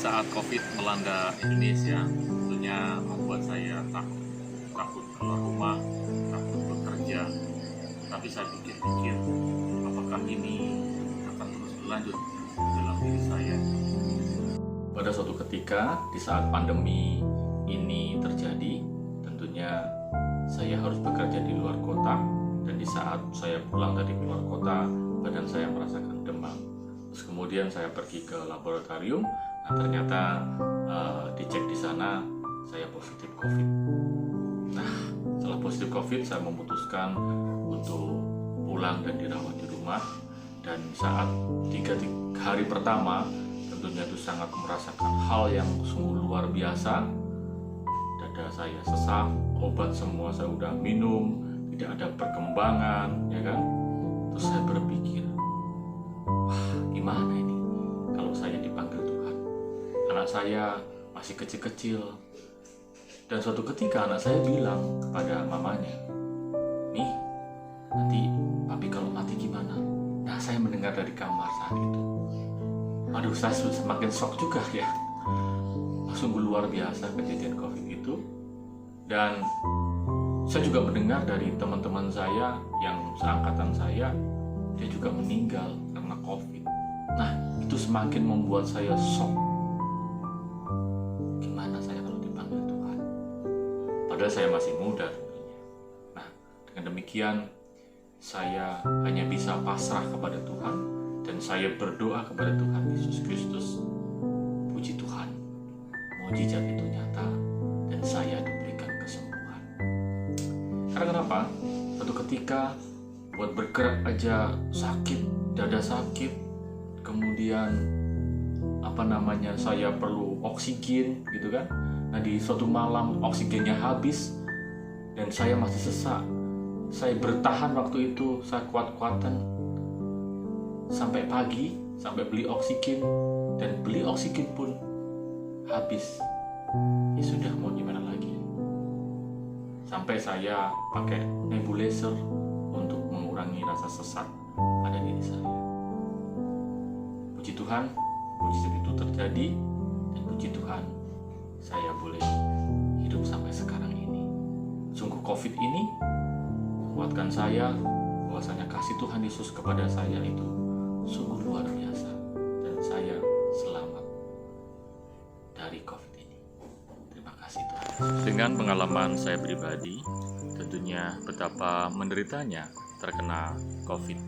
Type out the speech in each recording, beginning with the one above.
Saat COVID melanda Indonesia, tentunya membuat saya takut keluar rumah, takut bekerja. Tapi saya pikir-pikir, apakah ini akan terus berlanjut dalam diri saya? Pada suatu ketika, di saat pandemi ini terjadi, tentunya saya harus bekerja di luar kota. Dan di saat saya pulang dari luar kota, badan saya merasakan demam. Terus kemudian saya pergi ke laboratorium. Nah, ternyata dicek di sana saya positif COVID. Nah, setelah positif COVID, saya memutuskan untuk pulang dan dirawat di rumah. Dan saat 3 hari pertama, tentunya itu sangat merasakan hal yang sungguh luar biasa. Dada saya sesak, obat semua saya udah minum, tidak ada perkembangan, ya kan? Terus saya berpikir, wah, gimana ini kalau saya dipanggil Tuhan? Anak saya masih kecil-kecil. Dan suatu ketika anak saya bilang kepada mamanya, "Nih, nanti papi kalau mati gimana?" Nah, saya mendengar dari kamar saat itu. Aduh, saya semakin shock juga ya. Sungguh luar biasa kejadian COVID itu. Dan saya juga mendengar dari teman-teman saya yang seangkatan saya, dia juga meninggal karena COVID. Nah, itu semakin membuat saya shock. Gimana saya kalau dipanggil Tuhan? Padahal saya masih muda tentunya. Nah, dengan demikian saya hanya bisa pasrah kepada Tuhan dan saya berdoa kepada Tuhan Yesus Kristus. Puji Tuhan, mukjizat itu nyata dan saya diberikan kesembuhan. Karena kenapa? Suatu ketika buat bergerak aja sakit, dada sakit, kemudian saya perlu oksigen gitu kan. Nah, di suatu malam oksigennya habis dan saya masih sesak. Saya bertahan waktu itu, saya kuat-kuatan sampai pagi, sampai beli oksigen, dan beli oksigen pun habis. Ya sudah, mau gimana lagi? Sampai saya pakai nebulizer untuk mengurangi rasa sesak pada diri saya. Puji Tuhan, mukjizat itu terjadi, dan puji Tuhan, saya boleh hidup sampai sekarang ini. Sungguh COVID ini menguatkan saya bahwasanya kasih Tuhan Yesus kepada saya itu sungguh luar biasa, dan saya selamat dari COVID ini. Terima kasih Tuhan. Dengan pengalaman saya pribadi, tentunya betapa menderitanya terkena COVID.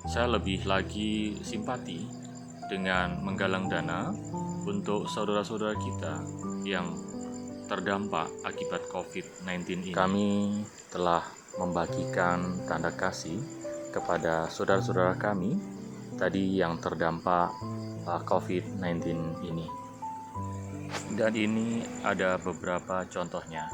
Saya lebih lagi simpati dengan menggalang dana untuk saudara-saudara kita yang terdampak akibat COVID-19 ini. Kami telah membagikan tanda kasih kepada saudara-saudara kami tadi yang terdampak COVID-19 ini. Dan ini ada beberapa contohnya.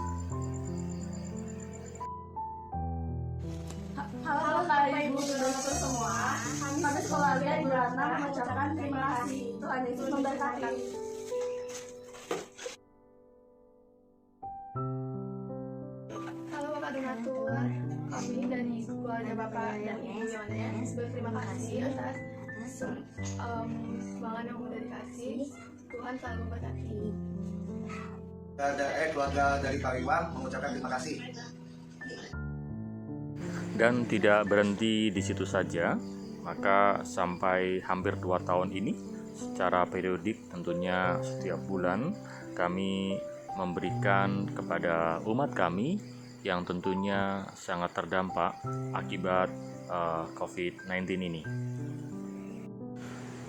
Halo Bapak Ibu Saudara semua, kami sekeluarga Ibu Ratna mengucapkan terima kasih. Tuhan Yesus memberkati. Halo Bapak Donatur, kami dari keluarga Bapak dan Ibu Yones berterima kasih atas sumbangan yang sudah dikasih. Tuhan selalu memberkati. Keluarga dari Pariwang mengucapkan terima kasih. Dan tidak berhenti di situ saja, maka sampai hampir 2 tahun ini secara periodik, tentunya setiap bulan kami memberikan kepada umat kami yang tentunya sangat terdampak akibat COVID-19 ini.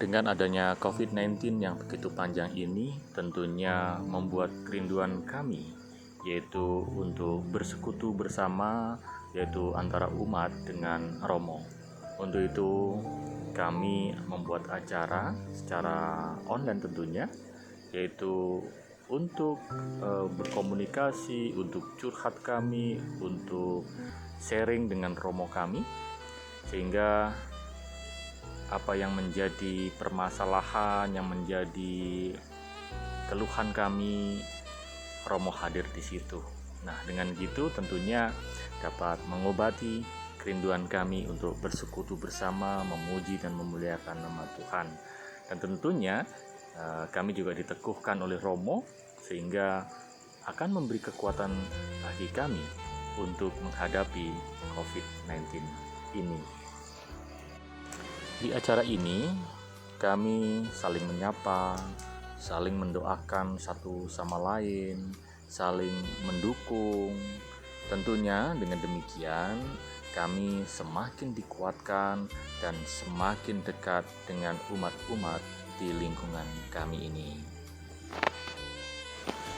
Dengan adanya COVID-19 yang begitu panjang ini, tentunya membuat kerinduan kami, yaitu untuk bersekutu bersama, yaitu antara umat dengan Romo. Untuk itu kami membuat acara secara online tentunya, yaitu untuk berkomunikasi, untuk curhat kami, untuk sharing dengan Romo kami, sehingga apa yang menjadi permasalahan, yang menjadi keluhan kami, Romo hadir di situ. Nah, dengan gitu tentunya dapat mengobati kerinduan kami untuk bersekutu bersama, memuji dan memuliakan nama Tuhan. Dan tentunya kami juga diteguhkan oleh Romo sehingga akan memberi kekuatan bagi kami untuk menghadapi COVID-19 ini. Di acara ini kami saling menyapa, saling mendoakan satu sama lain, saling mendukung. Tentunya dengan demikian kami semakin dikuatkan dan semakin dekat dengan umat-umat di lingkungan kami ini.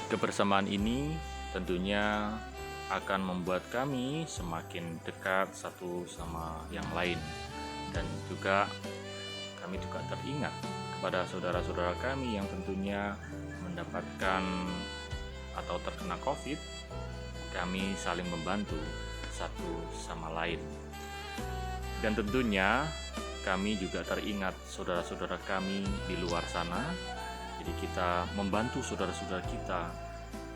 Kebersamaan ini tentunya akan membuat kami semakin dekat satu sama yang lain, dan juga kami juga teringat kepada saudara-saudara kami yang tentunya mendapatkan atau terkena COVID. Kami saling membantu satu sama lain, dan tentunya kami juga teringat saudara-saudara kami di luar sana. Jadi kita membantu saudara-saudara kita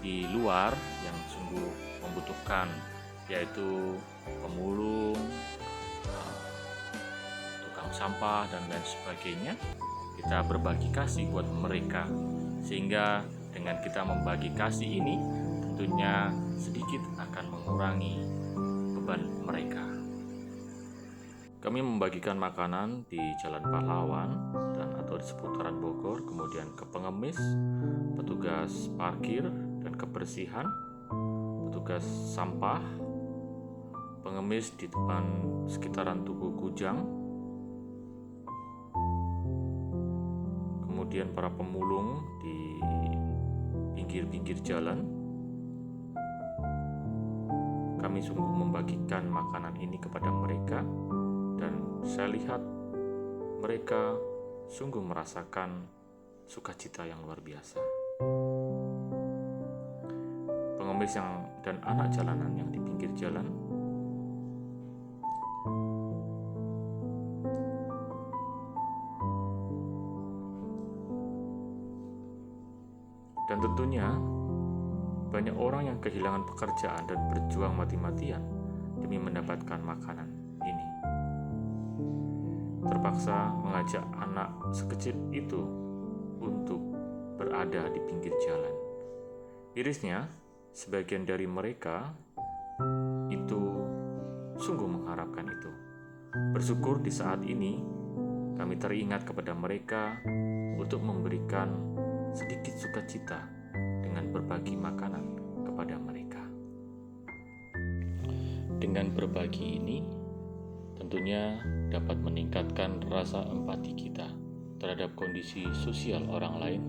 di luar yang sungguh membutuhkan, yaitu pemulung, tukang sampah, dan lain sebagainya. Kita berbagi kasih buat mereka, sehingga dengan kita membagi kasih ini tentunya sedikit akan mengurangi beban mereka. Kami membagikan makanan di Jalan Pahlawan dan atau di seputaran Bogor, kemudian ke pengemis, petugas parkir dan kebersihan, petugas sampah, pengemis di depan sekitaran Tugu Kujang, kemudian para pemulung di pinggir-pinggir jalan. Kami sungguh membagikan makanan ini kepada mereka, dan saya lihat mereka sungguh merasakan sukacita yang luar biasa. Pengemis dan anak jalanan yang di pinggir jalan dan tentunya banyak orang yang kehilangan pekerjaan dan berjuang mati-matian demi mendapatkan makanan ini. Terpaksa mengajak anak sekecil itu untuk berada di pinggir jalan. Irisnya, sebagian dari mereka itu sungguh mengharapkan itu. Bersyukur di saat ini kami teringat kepada mereka untuk memberikan sedikit sukacita dengan berbagi makanan kepada mereka. Dengan berbagi ini tentunya dapat meningkatkan rasa empati kita terhadap kondisi sosial orang lain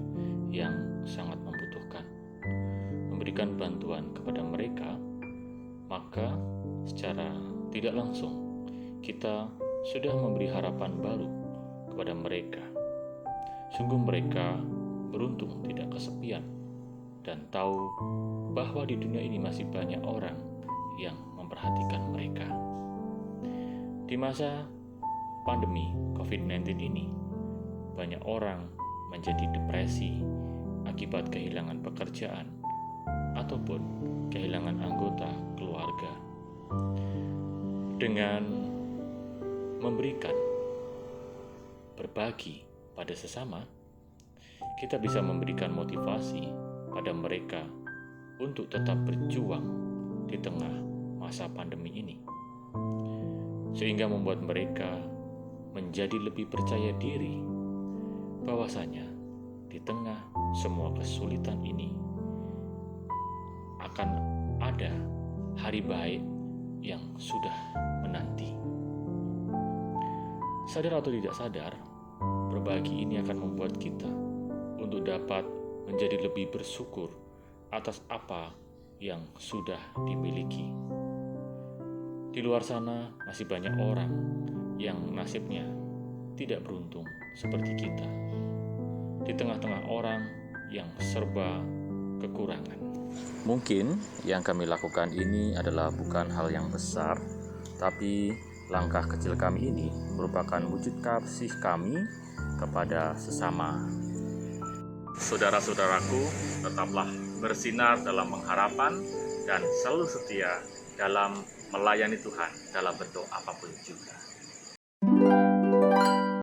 yang sangat membutuhkan. Memberikan bantuan kepada mereka, maka secara tidak langsung kita sudah memberi harapan baru kepada mereka. Sungguh mereka beruntung tidak kesepian dan tahu bahwa di dunia ini masih banyak orang yang memperhatikan mereka. Di masa pandemi COVID-19 ini, banyak orang menjadi depresi akibat kehilangan pekerjaan ataupun kehilangan anggota keluarga. Dengan memberikan, berbagi pada sesama, kita bisa memberikan motivasi pada mereka untuk tetap berjuang di tengah masa pandemi ini, sehingga membuat mereka menjadi lebih percaya diri bahwasanya di tengah semua kesulitan ini akan ada hari baik yang sudah menanti. Sadar atau tidak sadar, berbagi ini akan membuat kita untuk dapat menjadi lebih bersyukur atas apa yang sudah dimiliki. Di luar sana masih banyak orang yang nasibnya tidak beruntung seperti kita. Di tengah-tengah orang yang serba kekurangan. Mungkin yang kami lakukan ini adalah bukan hal yang besar, tapi langkah kecil kami ini merupakan wujud kasih kami kepada sesama. Saudara-saudaraku, tetaplah bersinar dalam pengharapan dan selalu setia dalam melayani Tuhan dalam bentuk apapun juga.